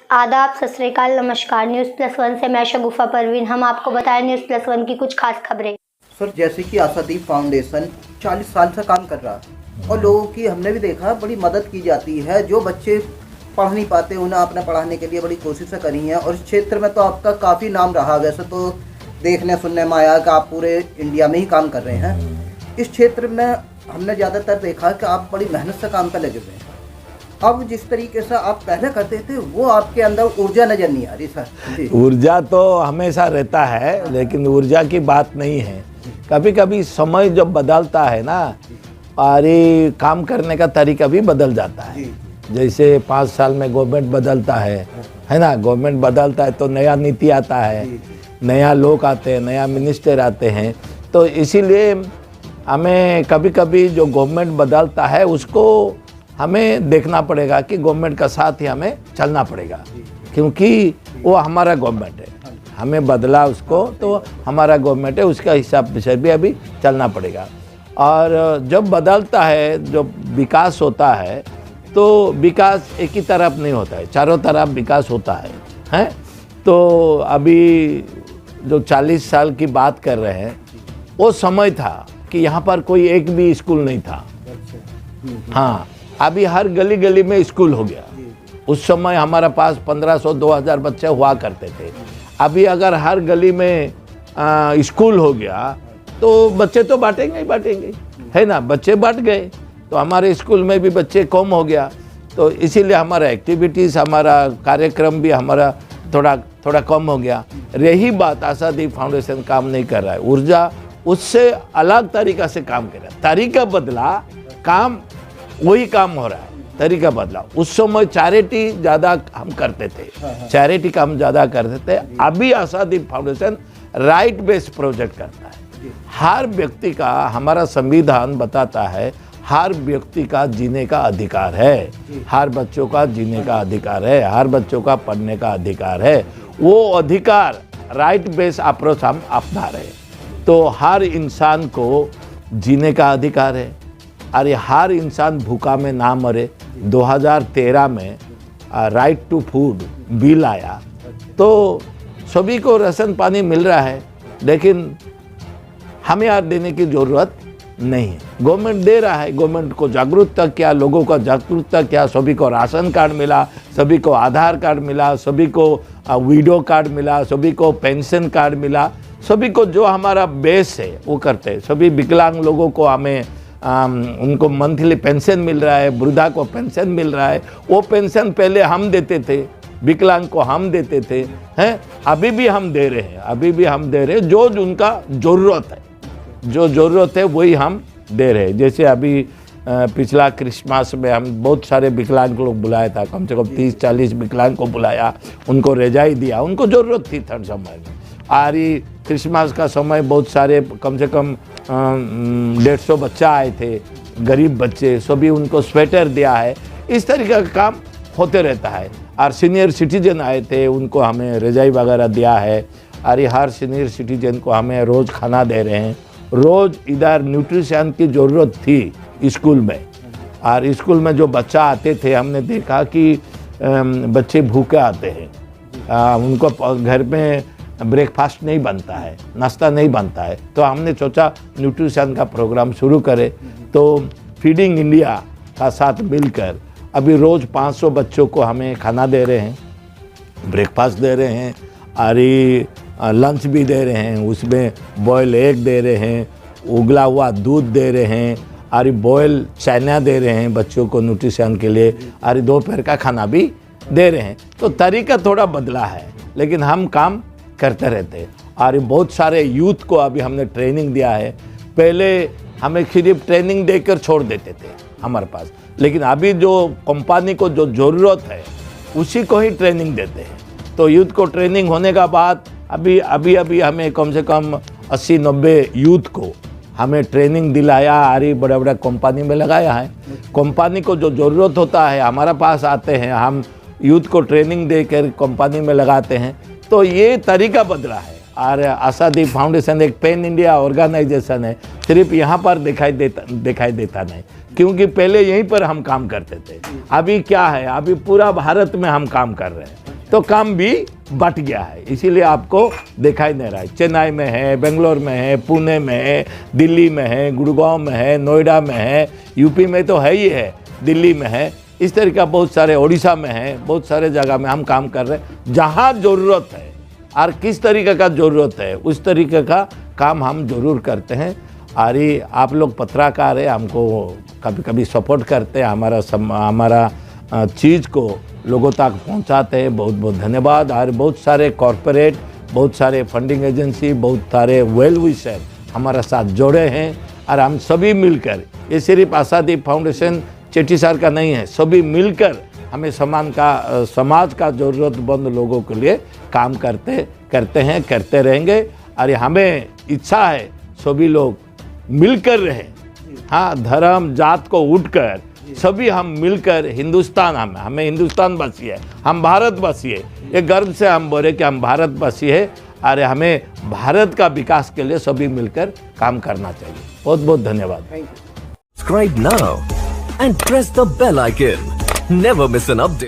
आदाब, सत श्री अकाल, नमस्कार। न्यूज़ प्लस वन से मैं शगुफा परवीन। हम आपको बताएं न्यूज़ प्लस वन की कुछ खास खबरें। सर, जैसे कि आशादीप फाउंडेशन 40 साल से काम कर रहा है और लोगों की हमने भी देखा बड़ी मदद की जाती है। जो बच्चे पढ़ नहीं पाते उन्हें अपना पढ़ाने के लिए बड़ी कोशिशें करी हैं और इस क्षेत्र में तो आपका काफ़ी नाम रहा। वैसे तो देखने सुनने में आया कि आप पूरे इंडिया में ही काम कर रहे हैं। इस क्षेत्र में हमने ज़्यादातर देखा कि आप बड़ी मेहनत से काम पर लगे हुए हैं। अब जिस तरीके से आप पहले करते थे वो आपके अंदर ऊर्जा नज़र नहीं आ रही सर। ऊर्जा तो हमेशा रहता है, लेकिन ऊर्जा की बात नहीं है। कभी कभी समय जब बदलता है ना, अरे काम करने का तरीका भी बदल जाता है। जैसे 5 साल में गवर्नमेंट बदलता है ना। गवर्नमेंट बदलता है तो नया नीति आता है, नया लोग आते हैं, नया मिनिस्टर आते हैं। तो इसीलिए हमें कभी कभी जो गवर्नमेंट बदलता है उसको हमें देखना पड़ेगा कि गवर्नमेंट का साथ ही हमें चलना पड़ेगा, क्योंकि वो हमारा गवर्नमेंट है। हमें बदला उसको तो हमारा गवर्नमेंट है, उसका हिसाब से भी अभी चलना पड़ेगा। और जब बदलता है, जब विकास होता है तो विकास एक ही तरफ नहीं होता है, चारों तरफ विकास होता है। तो अभी जो 40 साल की बात कर रहे हैं, वो समय था कि यहाँ पर कोई एक भी स्कूल नहीं था। हाँ, अभी हर गली गली में स्कूल हो गया। उस समय हमारे पास 1500-2000 बच्चे हुआ करते थे। अभी अगर हर गली में स्कूल हो गया तो बच्चे तो बांटेंगे ही बांटेंगे, है ना। बच्चे बांट गए तो हमारे स्कूल में भी बच्चे कम हो गया। तो इसीलिए हमारा एक्टिविटीज़, हमारा कार्यक्रम भी हमारा थोड़ा कम हो गया। रही बात आशादीप फाउंडेशन काम नहीं कर रहा है, ऊर्जा उससे अलग तरीक़ा से काम कर रहा है। तरीका बदला, काम वही काम हो रहा है, तरीका बदला। उस समय चैरिटी ज़्यादा हम करते थे, चैरिटी का हम ज़्यादा करते थे। अभी Ashadeep foundation right based project करता है। हर व्यक्ति का, हमारा संविधान बताता है, हर व्यक्ति का जीने का अधिकार है, हर बच्चों का जीने का अधिकार है, हर बच्चों का पढ़ने का अधिकार है। वो अधिकार राइट बेस्ड अप्रोच हम अपना रहे। तो हर इंसान को जीने का अधिकार है। अरे हर इंसान भूखा में ना मरे। 2013 में राइट टू फूड बिल आया तो सभी को राशन पानी मिल रहा है, लेकिन हमें यार देने की ज़रूरत नहीं है। गवर्नमेंट दे रहा है, गवर्नमेंट को जागरूकता किया, लोगों का जागरूकता किया। सभी को राशन कार्ड मिला, सभी को आधार कार्ड मिला, सभी को विडो कार्ड मिला, सभी को पेंशन कार्ड मिला, सभी को जो हमारा बेस है वो करते हैं। सभी विकलांग लोगों को हमें उनको मंथली पेंशन मिल रहा है, वृद्धा को पेंशन मिल रहा है। वो पेंशन पहले हम देते थे, विकलांग को हम देते थे, हैं अभी भी हम दे रहे हैं, अभी भी हम दे रहे हैं। जो उनका ज़रूरत है, जो ज़रूरत है वही हम दे रहे हैं। जैसे अभी पिछला क्रिसमस में हम बहुत सारे विकलांग लोग बुलाया था, कम से कम 30-40 विकलांग को बुलाया, उनको रजाई दिया, उनको ज़रूरत थी थर्ड समय में। आरी क्रिसमस का समय बहुत सारे, कम से कम 150 बच्चा आए थे, गरीब बच्चे, सभी उनको स्वेटर दिया है। इस तरीके का काम होते रहता है। और सीनियर सिटीजन आए थे, उनको हमें रजाई वगैरह दिया है। और हर सीनियर सिटीजन को हमें रोज़ खाना दे रहे हैं। रोज़ इधर न्यूट्रिशन की ज़रूरत थी स्कूल में, और स्कूल में जो बच्चा आते थे हमने देखा कि बच्चे भूखे आते हैं, उनको घर में ब्रेकफास्ट नहीं बनता है, नाश्ता नहीं बनता है। तो हमने सोचा न्यूट्रिशन का प्रोग्राम शुरू करें। तो फीडिंग इंडिया का साथ मिलकर अभी रोज़ 500 बच्चों को हमें खाना दे रहे हैं, ब्रेकफास्ट दे रहे हैं, और लंच भी दे रहे हैं। उसमें बॉयल एग दे रहे हैं, उगला हुआ दूध दे रहे हैं, और बॉयल चना दे रहे हैं बच्चों को न्यूट्रिशन के लिए, और दोपहर का खाना भी दे रहे हैं। तो तरीका थोड़ा बदला है, लेकिन हम काम करते रहते हैं। और बहुत सारे यूथ को अभी हमने ट्रेनिंग दिया है। पहले हमें सिर्फ ट्रेनिंग देकर छोड़ देते थे हमारे पास, लेकिन अभी जो कंपनी को जो ज़रूरत है उसी को ही ट्रेनिंग देते हैं। तो यूथ को ट्रेनिंग होने का बाद अभी हमें कम से कम 80-90 यूथ को हमें ट्रेनिंग दिलाया, आरी बड़ा बड़ा कंपनी में लगाया है। कंपनी को जो ज़रूरत होता है हमारे पास आते हैं, हम यूथ को ट्रेनिंग देकर कंपनी में लगाते हैं। तो ये तरीका बदला है। और आशादीप फाउंडेशन एक पैन इंडिया ऑर्गेनाइजेशन है, सिर्फ यहाँ पर दिखाई देता नहीं, क्योंकि पहले यहीं पर हम काम करते थे। अभी क्या है, अभी पूरा भारत में हम काम कर रहे हैं, तो काम भी बट गया है, इसीलिए आपको दिखाई नहीं रहा है। चेन्नई में है, बेंगलोर में है, पुणे में है, दिल्ली में है, गुड़गांव में है, नोएडा में है, यूपी में तो है ही है, दिल्ली में है, इस तरह का बहुत सारे, ओडिशा में है, बहुत सारे जगह में हम काम कर रहे हैं। जहाँ ज़रूरत है और किस तरीके का ज़रूरत है उस तरीके का काम हम जरूर करते हैं। और ये आप लोग पत्रकार है, हमको कभी कभी सपोर्ट करते हैं, हमारा चीज़ को लोगों तक पहुंचाते हैं, बहुत बहुत धन्यवाद। और बहुत सारे कॉरपोरेट, बहुत सारे फंडिंग एजेंसी, बहुत सारे वेल विशर हमारा साथ जोड़े हैं, और हम सभी मिलकर, ये सिर्फ आशादीप फाउंडेशन चेट्टी सर का नहीं है, सभी मिलकर हमें समाज का ज़रूरतमंद लोगों के लिए काम करते हैं, करते रहेंगे। और हमें इच्छा है सभी लोग मिलकर रहें, हाँ, धर्म जात को उठकर सभी हम मिलकर हिंदुस्तान, हमें हिंदुस्तान-वासी है, हम भारतवासी है, ये गर्व से हम बोले कि हम भारतवासी है, और हमें भारत का विकास के लिए सभी मिलकर काम करना चाहिए। बहुत बहुत धन्यवाद। Subscribe now and press the bell icon. Never miss an update.